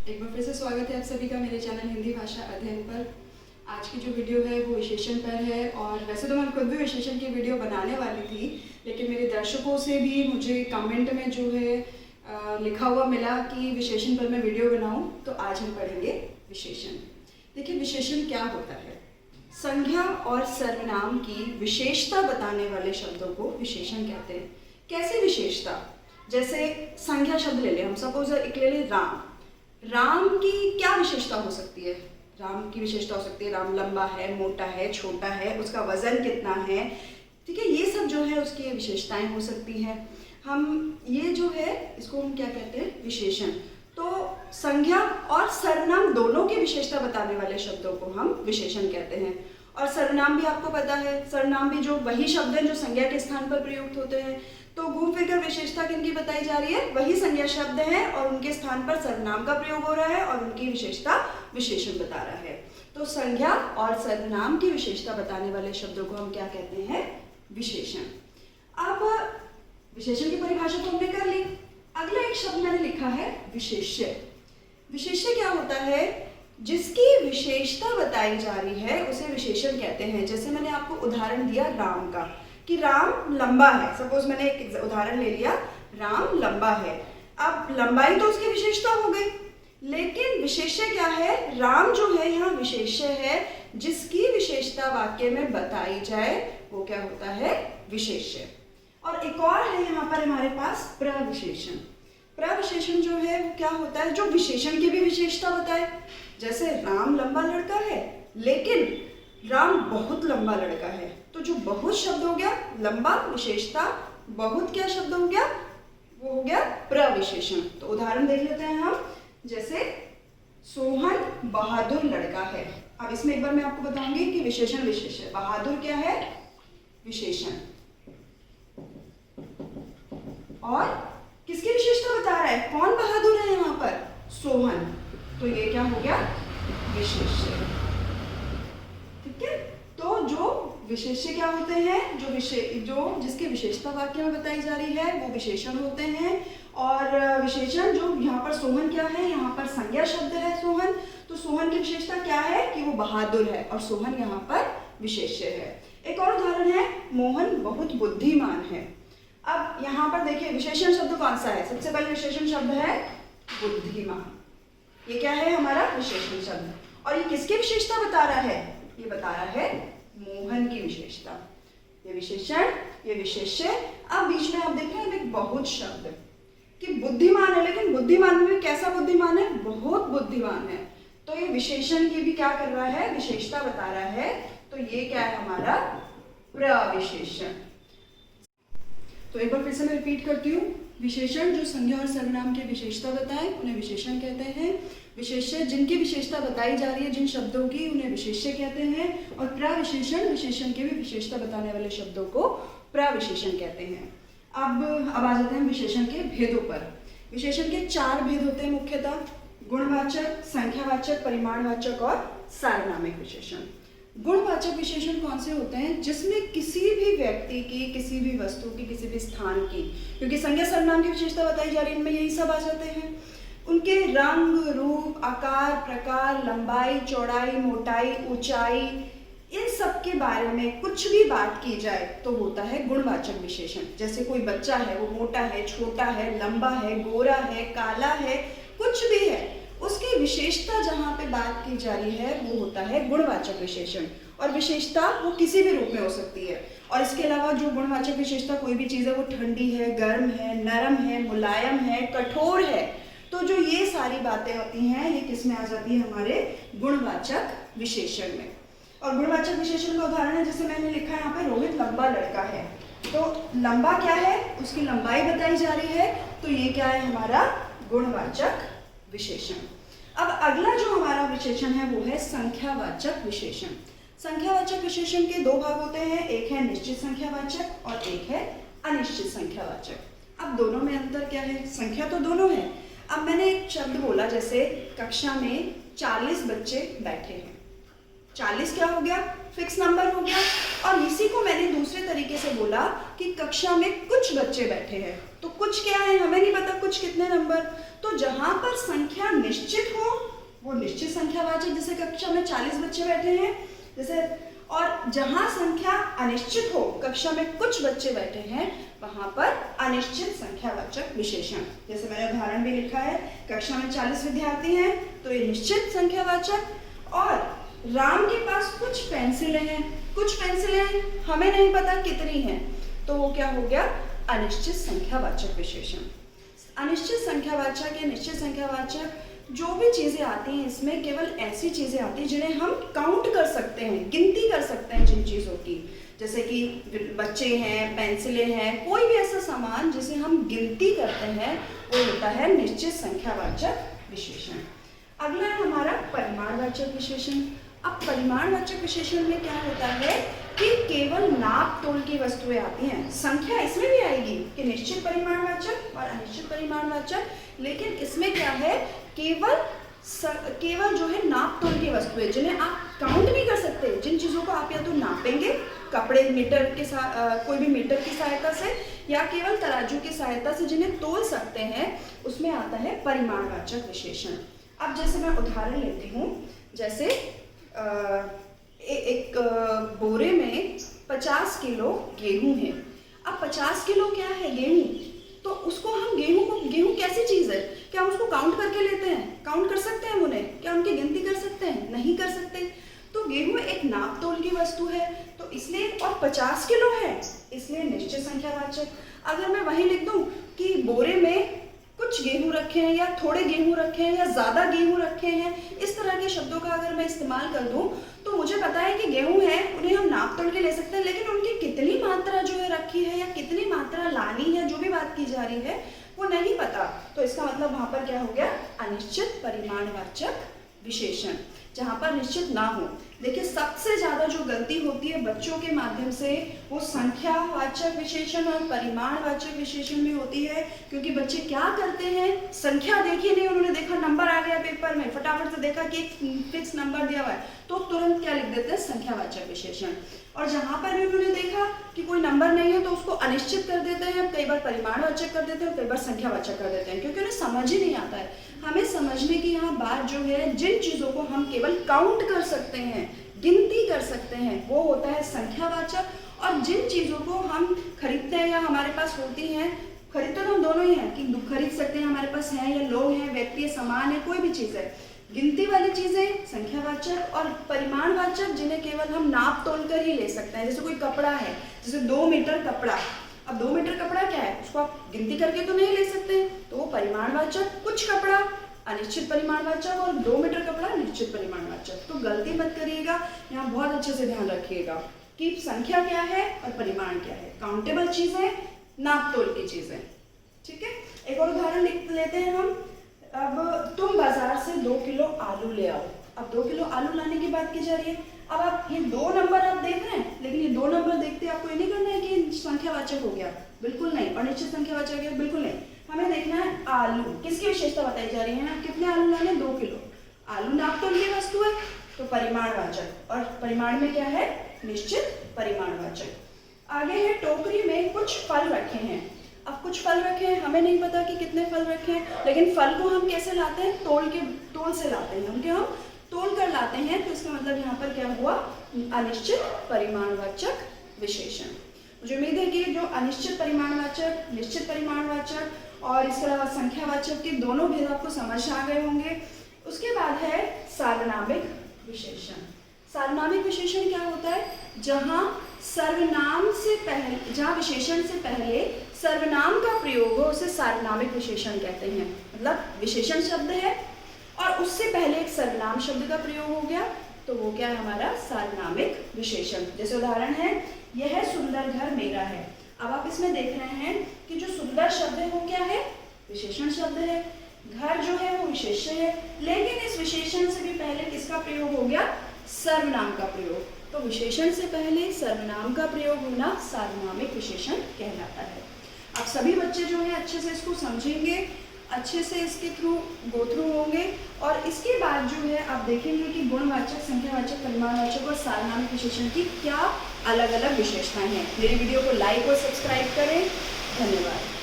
एक बार फिर से स्वागत है आप सभी का मेरे चैनल हिंदी भाषा अध्ययन पर। आज की जो वीडियो है वो विशेषण पर है और वैसे तो मैं खुद भी विशेषण की वीडियो बनाने वाली थी, लेकिन मेरे दर्शकों से भी मुझे कमेंट में जो है लिखा हुआ मिला कि विशेषण पर मैं वीडियो बनाऊं, तो आज हम पढ़ेंगे विशेषण। देखिए विशेषण क्या होता है। संज्ञा और सर्वनाम की विशेषता बताने वाले शब्दों को विशेषण कहते हैं। कैसी विशेषता? जैसे संज्ञा शब्द ले लें हम, सपोज एक ले लें राम। राम की क्या विशेषता हो सकती है? राम की विशेषता हो सकती है राम लंबा है, मोटा है, छोटा है, उसका वजन कितना है, ठीक है, ये सब जो है उसकी विशेषताएं हो सकती हैं। हम ये जो है इसको हम क्या कहते हैं? विशेषण। तो संज्ञा और सर्वनाम दोनों की विशेषता बताने वाले शब्दों को हम विशेषण कहते हैं। और सर्वनाम भी आपको पता है, सर्वनाम भी जो वही शब्द हैं जो संज्ञा के स्थान पर प्रयुक्त होते हैं। तो गुण फिगर विशेषता किनकी बताई जा रही है? वही संज्ञा शब्द हैं और उनके स्थान पर सर्वनाम का प्रयोग हो रहा है और उनकी विशेषता विशेषण बता रहा है। तो संज्ञा और सर्वनाम की विशेषता बताने वाले शब्दों को हम क्या कहते हैं? विशेषण। अब विशेषण की परिभाषा तो हमने कर ली। अगला एक शब्द मैंने लिखा है विशेष्य। विशेष्य क्या होता है? जिसकी विशेषता बताई जा रही है उसे विशेषण कहते हैं। जैसे मैंने आपको उदाहरण दिया राम का कि राम लंबा है। सपोज मैंने एक उदाहरण ले लिया, राम लंबा है। अब लंबाई तो उसकी विशेषता हो गई, लेकिन विशेष्य क्या है? राम जो है यहाँ विशेष्य है, जिसकी विशेषता वाक्य में बताई जाए वो क्या होता है? विशेष्य। और एक और है यहाँ पर हमारे पास प्रविशेषण। प्रविशेषण जो है वो क्या होता है? जो विशेषण की भी विशेषता बताए। जैसे राम लंबा लड़का है, लेकिन राम बहुत लंबा लड़का है, तो जो बहुत शब्द हो गया लंबा विशेषता, बहुत क्या शब्द हो गया? वो हो गया प्रविशेषण। तो उदाहरण देख लेते हैं हम। जैसे सोहन बहादुर लड़का है। अब इसमें एक बार मैं आपको बताऊंगी कि विशेषण विशेष है। बहादुर क्या है? विशेषण। और किसकी विशेषता बता रहा है? कौन बहादुर है यहाँ पर? सोहन। तो ये क्या हो गया? विशेष्य। ठीक है। तो जो विशेष्य क्या होते हैं? जो जिसकी विशेषता वाक्य में बताई जा रही है वो विशेषण होते हैं। और विशेषण जो यहाँ पर सोहन क्या है? यहाँ पर संज्ञा शब्द है सोहन। तो सोहन की विशेषता क्या है? कि वो बहादुर है और सोहन यहाँ पर विशेष्य है। एक और उदाहरण है, मोहन बहुत बुद्धिमान है। अब यहाँ पर देखिए विशेषण शब्द कौन सा है? सबसे पहले विशेषण शब्द है बुद्धिमान। ये क्या है? हमारा विशेषण शब्द। और ये किसकी विशेषता बता रहा है? ये बता रहा है मोहन की विशेषता। ये विशेषण, ये विशेष्य। अब बीच में आप देख रहे हैं एक बहुत शब्द कि बुद्धिमान है, लेकिन बुद्धिमान में कैसा बुद्धिमान है? बहुत बुद्धिमान है। तो ये विशेषण की भी क्या कर रहा है? विशेषता बता रहा है। तो ये क्या है? हमारा प्रविशेषण। तो एक बार फिर से मैं रिपीट करती हूँ। विशेषण जो संज्ञा और सर्वनाम की विशेषता बताए उन्हें विशेषण कहते हैं। विशेष्य जिनकी विशेषता बताई जा रही है जिन शब्दों की, उन्हें विशेष्य कहते हैं। और प्रविशेषण विशेषण की भी विशेषता बताने वाले शब्दों को प्रविशेषण कहते हैं। अब आ जाते हैं विशेषण के भेदों पर। विशेषण के 4 भेद होते हैं मुख्यतः: गुणवाचक, संख्यावाचक, परिमाणवाचक और सार्वनामिक विशेषण। गुणवाचक विशेषण कौन से होते हैं? जिसमें किसी भी व्यक्ति की, किसी भी वस्तु की, किसी भी स्थान की, क्योंकि संज्ञा सर्वनाम की विशेषता बताई जा रही है, इनमें यही सब आ जाते हैं। उनके रंग, रूप, आकार, प्रकार, लंबाई, चौड़ाई, मोटाई, ऊंचाई, इन सब के बारे में कुछ भी बात की जाए तो होता है गुणवाचक विशेषण। जैसे कोई बच्चा है, वो मोटा है, छोटा है, लंबा है, गोरा है, काला है, कुछ भी है, उसकी विशेषता जहाँ पे बात की जा रही है वो होता है गुणवाचक विशेषण। और विशेषता वो किसी भी रूप में हो सकती है। और इसके अलावा जो गुणवाचक विशेषता कोई भी चीज़ है वो ठंडी है, गर्म है, नरम है, मुलायम है, कठोर है, तो जो ये सारी बातें होती हैं ये किस में आ जाती है? हमारे गुणवाचक विशेषण में। और गुणवाचक विशेषण का उदाहरण है, जैसे मैंने लिखा है यहाँ पे, रोहित लंबा लड़का है। तो लंबा क्या है? उसकी लंबाई बताई जा रही है। तो ये क्या है? हमारा गुणवाचक विशेषण। अब अगला जो हमारा विशेषण है वो है संख्यावाचक विशेषण। संख्यावाचक विशेषण के 2 भाग होते हैं, एक है निश्चित संख्यावाचक और एक है अनिश्चित संख्यावाचक। अब दोनों में अंतर क्या है? संख्या तो दोनों है। अब मैंने एक शब्द बोला, जैसे कक्षा में 40 बच्चे बैठे हैं। 40 क्या हो गया? फिक्स नंबर हो गया। और इसी को मैंने दूसरे तरीके से बोला कि कक्षा में कुछ बच्चे बैठे हैं। तो कुछ क्या है? हमें नहीं पता कुछ कितने नंबर। तो जहां पर संख्या निश्चित हो वो निश्चित संख्यावाचक, जैसे कक्षा में 40 बच्चे बैठे हैं जैसे, और जहां संख्या अनिश्चित हो, कक्षा में कुछ बच्चे बैठे हैं, वहां पर अनिश्चित संख्यावाचक विशेषण। जैसे मैंने उदाहरण भी लिखा है, कक्षा में 40 विद्यार्थी हैं तो ये निश्चित संख्यावाचक, और राम के पास कुछ पेंसिलें हैं, कुछ पेंसिलें हमें नहीं पता कितनी हैं, तो वो क्या हो गया, अनिश्चित संख्यावाचक विशेषण। अनिश्चित संख्यावाचक या निश्चित संख्यावाचक जो भी चीजें आती हैं, इसमें केवल ऐसी चीजें आती हैं जिन्हें हम काउंट कर सकते हैं, गिनती कर सकते हैं जिन चीजों की, जैसे कि बच्चे हैं, पेंसिलें हैं, कोई भी ऐसा सामान जिसे हम गिनती करते हैं वो होता है निश्चित संख्यावाचक विशेषण। अगला है हमारा परिमाणवाचक विशेषण। अब परिमाणवाचक विशेषण में क्या होता है कि केवल नाप तोल की वस्तुएं आती हैं। संख्या इसमें भी आएगी कि निश्चित परिमाणवाचक और अनिश्चित परिमाणवाचक, लेकिन इसमें क्या है, केवल जो है नाप तोल की वस्तुएं जिन्हें आप काउंट नहीं कर सकते, जिन चीजों को आप या तो नापेंगे कपड़े मीटर के साथ, कोई भी मीटर की सहायता से, या केवल तराजू की सहायता से जिन्हें तोल सकते हैं, उसमें आता है परिमाणवाचक विशेषण। अब जैसे मैं उदाहरण लेती हूँ, जैसे एक बोरे में 50 किलो गेहूं है। अब 50 किलो क्या है, गेहूं, तो उसको हम गेहूं कैसी चीज है, क्या हम उसको काउंट करके लेते हैं, काउंट कर सकते हैं उन्हें, क्या उनकी गिनती कर सकते हैं, नहीं कर सकते। तो गेहूं एक नाप तोल की वस्तु है, तो इसलिए, और 50 किलो है, इसलिए निश्चित संख्यावाचक। अगर मैं वहीं लिख दूं कि बोरे में कुछ गेहूं रखे हैं, या थोड़े गेहूं रखे हैं, या ज्यादा गेहूं रखे हैं, इस तरह के शब्दों का अगर मैं इस्तेमाल कर दूं, तो मुझे पता है कि गेहूं है, उन्हें हम नाप तोल के ले सकते हैं, लेकिन उनकी कितनी मात्रा जो है रखी है, या कितनी मात्रा लानी है, जो भी बात की जा रही है, वो नहीं पता। तो इसका मतलब वहां पर क्या हो गया, अनिश्चित परिमाणवाचक विशेषण, जहां पर निश्चित ना हो। देखिए, सबसे ज्यादा जो गलती होती है बच्चों के माध्यम से, वो संख्यावाचक विशेषण और परिमाणवाचक विशेषण में होती है, क्योंकि बच्चे क्या करते हैं, संख्या देखी नहीं, उन्होंने देखा नंबर आ गया पेपर में, फटाफट से देखा कि एक फिक्स नंबर दिया हुआ है, तो तुरंत क्या लिख देते हैं, संख्यावाचक विशेषण। और जहां पर भी उन्होंने देखा कि कोई नंबर नहीं है, तो उसको अनिश्चित कर देते हैं, कई बार परिमाणवाचक कर देते हैं, कई बार संख्यावाचक कर देते हैं, क्योंकि उन्हें समझ ही नहीं आता है। हमें समझने की यहाँ बात जो है, जिन चीजों को हम केवल काउंट कर सकते हैं, गिनती कर सकते हैं, वो होता है संख्यावाचक, और जिन चीजों को हम खरीदते हैं या हमारे पास होती हैं, खरीदते तो हम दोनों ही हैं कि खरीद सकते हैं, हमारे पास है, या लोग हैं, व्यक्ति है, सामान है, कोई भी चीज है, गिनती वाली चीजें संख्यावाचक, और परिमाणवाचक जिन्हें केवल हम नाप तोल कर ही ले सकते हैं। जैसे कोई कपड़ा है, जैसे 2 मीटर कपड़ा, अब 2 मीटर कपड़ा क्या है, उसको आप गिनती करके तो नहीं ले सकते, तो वो परिमाणवाचक, कुछ कपड़ा अनिश्चित परिमाणवाचक, और 2 मीटर कपड़ा निश्चित परिमाणवाचक। तो गलती मत करिएगा, यहाँ बहुत अच्छे से ध्यान रखिएगा कि संख्या क्या है और परिमाण क्या है, काउंटेबल चीजें, नाप तोल की चीजें। ठीक है, एक और उदाहरण लेते हैं हम। अब तुम बाजार से 2 किलो आलू ले आओ। अब 2 किलो आलू लाने की बात की जा रही है। अब आप ये 2 नंबर आप देख रहे हैं, लेकिन ये 2 नंबर देखते आपको ये नहीं करना है कि संख्यावाचक हो गया, बिल्कुल नहीं, और निश्चित संख्यावाचक है, बिल्कुल नहीं। हमें देखना है आलू, किसकी विशेषता बताई जा रही है, कितने आलू लाने, 2 किलो। आलू नाप तोल की वस्तु है, तो परिमाणवाचक, और परिमाण में क्या है, निश्चित परिमाणवाचक। आगे है, टोकरी में कुछ फल रखे हैं। अब कुछ फल रखे हैं, हमें नहीं पता कि कितने फल रखे हैं, लेकिन फल को हम कैसे लाते हैं, तोल से लाते हैं, उनके हम तोल कर लाते हैं, तो इसका मतलब यहाँ पर क्या हुआ, अनिश्चित परिमाणवाचक विशेषण। मुझे उम्मीद है कि जो अनिश्चित परिमाणवाचक, निश्चित परिमाणवाचक और इसके अलावा संख्यावाचक के दोनों भेद आपको समझ आ गए होंगे। उसके बाद है सार्वनामिक विशेषण। सार्वनामिक विशेषण क्या होता है, जहां सर्वनाम से पहले, जहां विशेषण से पहले सर्वनाम का प्रयोग हो, उसे सार्वनामिक विशेषण कहते हैं। मतलब विशेषण शब्द है और उससे पहले एक सर्वनाम शब्द का प्रयोग हो गया, तो वो क्या है, हमारा सार्वनामिक विशेषण। जैसे उदाहरण है, यह सुंदर घर मेरा है। अब आप इसमें देख रहे हैं कि जो सुंदर शब्द है वो क्या है, विशेषण शब्द है, घर जो है वो विशेष्य है, लेकिन इस विशेषण से भी पहले किसका प्रयोग हो गया, सर्वनाम का प्रयोग। तो विशेषण से पहले सर्वनाम का प्रयोग होना सार्वनामिक विशेषण कहलाता है। अब सभी बच्चे जो है अच्छे से इसको समझेंगे, अच्छे से इसके थ्रू गो थ्रू होंगे, और इसके बाद जो है आप देखेंगे कि गुणवाचक, संख्यावाचक, परिमाणवाचक और सार्वनामिक विशेषण की क्या अलग अलग विशेषताएं हैं। मेरी वीडियो को लाइक और सब्सक्राइब करें। धन्यवाद।